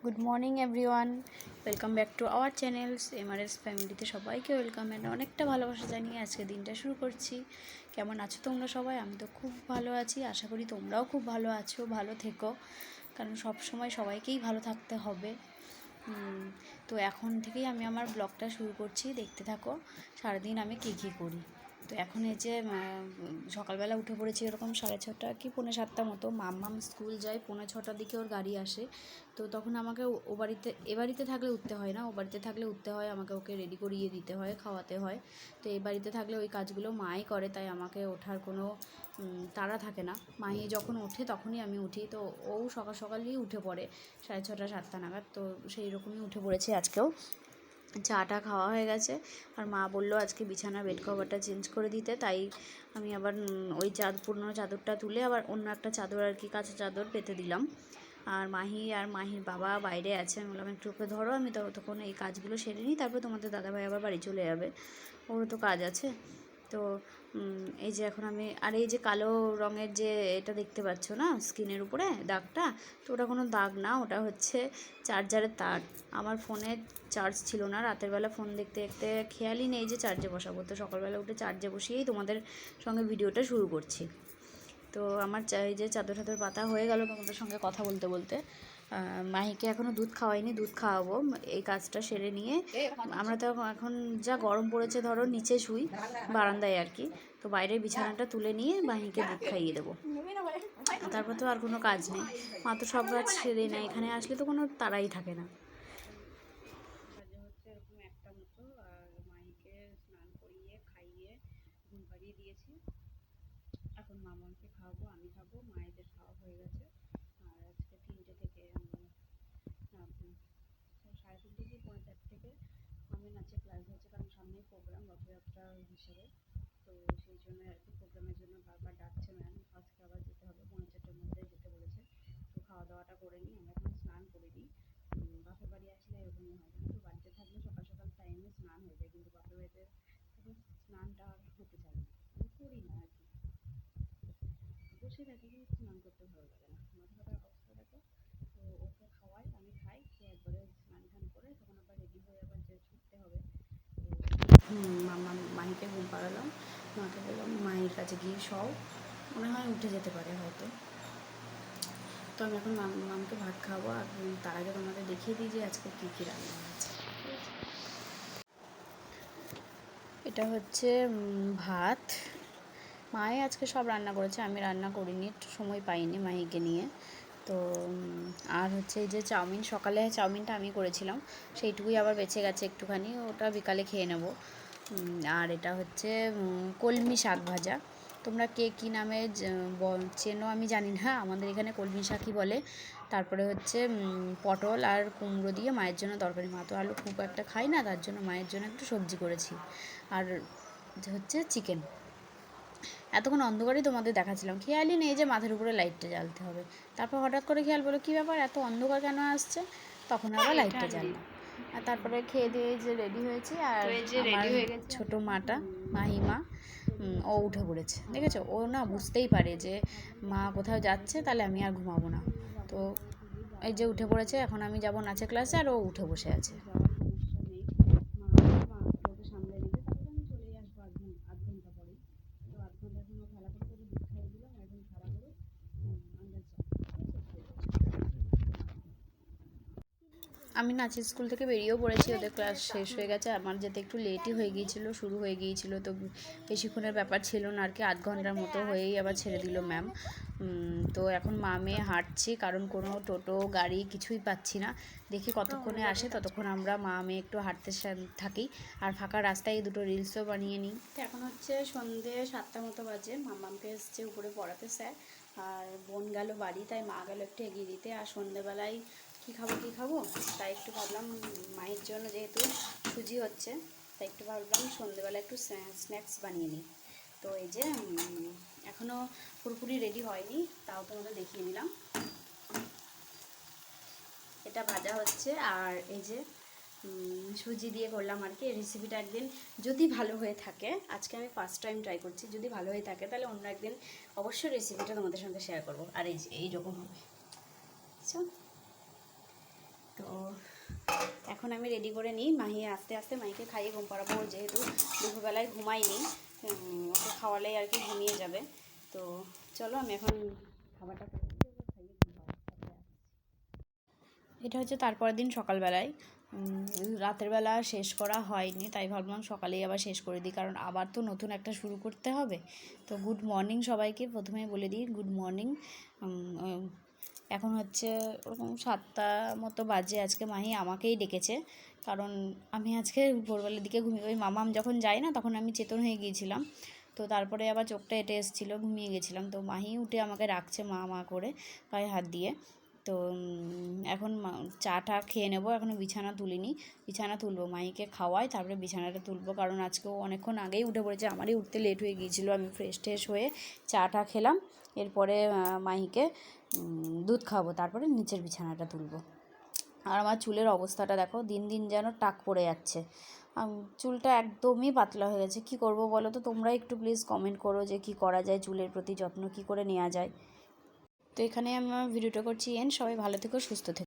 Good morning everyone, welcome back to our channels Mrs ফ্যামিলিতে সবাইকে welcome and অনেকটা ভালোবাসা জানিয়ে আজকে দিনটা শুরু করছি। কেমন আছো তোমরা সবাই? আমি তো খুব ভালো আছি, আশা করি তোমরাও খুব ভালো আছো, ভালো থেকো, কারণ সব সময় সবাইকেই ভালো থাকতে হবে। তো এখন থেকেই আমি আমার ব্লগটা শুরু করছি, দেখতে থাকো সারাদিন আমি কী করি। তো এখন এই যে সকালবেলা উঠে পড়েছি এরকম 6:30 কি 6:45 মতো। মাম্মাম স্কুল যায় 6:45 দিকে, ওর গাড়ি আসে। তো তখন আমাকে এ বাড়িতে থাকলে উঠতে হয় না, ও বাড়িতে থাকলে উঠতে হয়, আমাকে ওকে রেডি করিয়ে দিতে হয়, খাওয়াতে হয়। তো এই বাড়িতে থাকলে ওই কাজগুলো মাই করে, তাই আমাকে ওঠার কোনো তাড়া থাকে না। মাই যখন ওঠে তখনই আমি উঠি। তো ও সকাল সকালই উঠে পড়ে 6:30 7টা নাগাদ। তো সেই রকমই উঠে পড়েছি আজকেও। চাটা খাওয়া হয়ে গেছে, আর মা বললো আজকে বিছানার বেড কভারটা চেঞ্জ করে দিতে, তাই আমি আবার ওই পুরনো চাদরটা তুলে আবার অন্য একটা চাদর আর কি, কাঁচা চাদর পেতে দিলাম। আর মাহির বাবা বাইরে আছে, আমি বললাম একটু ওকে ধরো, আমি তখন এই কাজগুলো সেরে নিই, তারপর তোমাদের দাদাভাই আবার বাড়ি চলে যাবে, ওরও তো কাজ আছে। তো এই যে এখন আমি, আর এই যে কালো রঙের যে এটা দেখতে পাচ্ছ না স্ক্রিনের উপরে দাগটা, তো ওটা কোনো দাগ না, ওটা হচ্ছে চার্জারের তার। আমার ফোনে চার্জ ছিল না, রাতের বেলা ফোন দেখতে দেখতে খেয়ালই নেই যে চার্জে বসাবো, তো সকালবেলা উঠে চার্জে বসিয়েই তোমাদের সঙ্গে ভিডিওটা শুরু করছি। তো আমার এই যে চাদর পাতা হয়ে গেল তোমাদের সঙ্গে কথা বলতে বলতে। মাহিকে এখনও দুধ খাওয়াইনি, দুধ খাওয়াবো এই কাজটা সেরে নিয়ে। আমরা তো এখন যা গরম পড়েছে, ধরো নিচে শুই বারান্দায় আর কি, তো বাইরের বিছানাটা তুলে নিয়ে মাহিকে দুধ খাইয়ে দেবো, তারপর তো আর কোনো কাজ নেই। মা তো সব কাজ সেরে নেয়, এখানে আসলে তো কোনো তাড়াই থাকে না। হচ্ছে এরকম একটা মতো, আর মাহিকে স্নান করিয়ে খাইয়ে ঘুম পাড়িয়ে দিয়েছি। এখন মামাকে খাওয়াবো, আমি খাবো, মায়েদের খাওয়া হয়ে গেছে। আর আজকে 3টে থেকে 3:30 কি 3:45 থেকে আমি নাচের ক্লাস হচ্ছে, কারণ সামনেই প্রোগ্রাম রথযাত্রা হিসেবে। তো সেই জন্য আর কি, প্রোগ্রামের জন্য বারবার ডাকছে ম্যাম, আজকে আবার যেতে হবে, 3:45-এর মধ্যে যেতে বলেছে। তো খাওয়া দাওয়াটা করে নিই, আমরা এখন স্নান করে নিই। বাপের বাড়ি আসলে এরকমই হয়, জানো তো, বাড়িতে থাকলে সকাল সকাল টাইমে স্নান হয়ে যায়, কিন্তু বাপের বাড়িতে স্নানটা আর হতে চায় না, করি না আর কি, বসে থাকি, কিন্তু স্নান করতে ভালো লাগে না, মাথা ব্যথার অবস্থা দেখো। তো ওকে খাওয়াই, আমি খাই, খেয়ে একবারে স্নান টান করে তখন আবার রেডি হয়ে আবার যে ছুটতে হবে। তো মাহিকে ঘুম পাড়ালাম, মাকে বললাম মাহির কাছে গিয়ে সব মনে হয় উঠে যেতে পারে হয়তো। তো আমি এখন মামকে ভাত খাওয়াবো, আর তার আগে তোমাদের দেখিয়ে দিই যে আজকে কী কী রান্না হয়েছে। এটা হচ্ছে ভাত, মায়ে আজকে সব রান্না করেছে, আমি রান্না করিনি, একটু সময় পাইনি মাহিকে নিয়ে। তো আর হচ্ছে এই যে চাউমিন, সকালে চাউমিনটা আমি করেছিলাম, সেইটুকুই আবার বেঁচে গেছে একটুখানি, ওটা বিকালে খেয়ে নেব। আর এটা হচ্ছে কলমি শাক ভাজা। তোমরা কে কী নামে চেনো আমি জানি না, আমাদের এখানে কলমি শাকই বলে। তারপরে হচ্ছে পটল আর কুমড়ো দিয়ে মায়ের জন্য তরকারি, মা তো আলু খুব একটা খাই না, তার জন্য মায়ের জন্য একটু সবজি করেছি। আর হচ্ছে চিকেন। এতক্ষণ অন্ধকারেই তোমাদের দেখাচ্ছিলাম, খেয়ালই নেই যে মাথার উপরে লাইটটা জ্বালতে হবে। তারপর হঠাৎ করে খেয়াল বলো কী ব্যাপার এত অন্ধকার কেন আসছে, তখন আবার লাইটটা জ্বাললাম। আর তারপরে খেয়ে দিয়ে যে রেডি হয়েছি, আর আমার ছোটো মাটা মাহিমা, ও উঠে পড়েছে, দেখেছো, ও না বুঝতেই পারে যে মা কোথাও যাচ্ছে, তাহলে আমি আর ঘুমাবো না। তো এই যে উঠে পড়েছে, এখন আমি যাব নাচের ক্লাসে, আর ও উঠে বসে আছে। আমি নাচের স্কুল থেকে বেরিয়েও পড়েছি, ওদের ক্লাস শেষ হয়ে গেছে, আমার যেতে একটু লেটই হয়ে গিয়েছিলো, শুরু হয়ে গিয়েছিলো, তো বেশিক্ষণের ব্যাপার ছিল না আর কি, 8 ঘন্টার মতো হয়েই আবার ছেড়ে দিল ম্যাম। তো এখন মা মেয়ে হাঁটছি, কারণ কোনো টোটো গাড়ি কিছুই পাচ্ছি না, দেখি কতক্ষণে আসে, ততক্ষণ আমরা মা মেয়ে একটু হাঁটতে থাকি, আর ফাঁকা রাস্তায় দুটো রিলসও বানিয়ে নিই। তো এখন হচ্ছে সন্ধ্যে 7টা মতো বাজে, মামামকে এসছে উপরে পড়াতে স্যার, আর বোন গেল বাড়ি, তাই মা গেল একটু এগিয়ে দিতে। আর সন্ধ্যেবেলায় কী খাবো, তাই একটু ভাবলাম মায়ের জন্য যেহেতু সুজি হচ্ছে, তাই একটু ভাবলাম সন্ধ্যেবেলা একটু স্ন্যাক্স বানিয়ে নিই। তো এই যে এখনও পুরোপুরি রেডি হয়নি, তাও তোমাদের দেখিয়ে দিলাম। এটা ভাজা হচ্ছে, আর এই যে সুজি দিয়ে করলাম আর কি। রেসিপিটা একদিন যদি ভালো হয়ে থাকে, আজকে আমি ফার্স্ট টাইম ট্রাই করছি, যদি ভালো হয়ে থাকে তাহলে অন্য একদিন অবশ্যই রেসিপিটা তোমাদের সঙ্গে শেয়ার করবো। আর এই যে এইরকম হবে, তো আমি রেডি করে নিই, মাহি আস্তে আস্তে মাহিকে খাইয়ে ঘুম পাড়াবো, যেহেতু দুপুরবেলায় ঘুমাইনি, ওকে খাওয়ালেই আর কি ঘুমিয়ে যাবে। তো চলো আমি এখন খাবারটা করে দিই, ওকে খাইয়ে ঘুম পাড়াবো। এটা হচ্ছে তারপরের দিন সকালবেলায়, রাতের বেলা শেষ করা হয়নি, তাই ভাবলাম সকালেই আবার শেষ করে দিই, কারণ আবার তো নতুন একটা শুরু করতে হবে। তো গুড মর্নিং সবাইকে, প্রথমেই বলে দিই গুড মর্নিং। এখন হচ্ছে ওরকম 7টা মতো বাজে। আজকে মাহি আমাকেই ডেকেছে, কারণ আমি আজকে ভোরবেলার দিকে ঘুমিয়ে, ওই মামাম যখন যায় না তখন আমি চেতন হয়ে গিয়েছিলাম। তো তারপরে আবার চোখটা এঁটে এসেছিলো, ঘুমিয়ে গেছিলাম। তো মাহি উঠে আমাকে রাখছে মা মা করে পায়ে হাত দিয়ে। তো এখন চাটা খেয়ে নেবো, এখনও বিছানা তুলিনি, বিছানা তুলবো, মাহিকে খাওয়াই তারপরে বিছানাটা তুলবো, কারণ আজকেও অনেকক্ষণ আগেই উঠে পড়েছে, আমারই উঠতে লেট হয়ে গিয়েছিলো। আমি ফ্রেশ ট্রেশ হয়ে চাটা খেলাম, এরপরে মাহিকে দুধ খাওয়াবো, তারপরে নিচের বিছানাটা তুলবো। আর আমার চুলের অবস্থাটা দেখো, দিন দিন যেন টাক পড়ে যাচ্ছে, চুলটা একদমই পাতলা হয়ে গেছে। কী করবো বলো তো, তোমরা একটু প্লিজ কমেন্ট করো যে কী করা যায়, চুলের প্রতি যত্ন কী করে নেওয়া যায়। তো এখানে আমি আমার ভিডিওটা করছি এন্ড, সবাই ভালো থেকো, সুস্থ থেকো।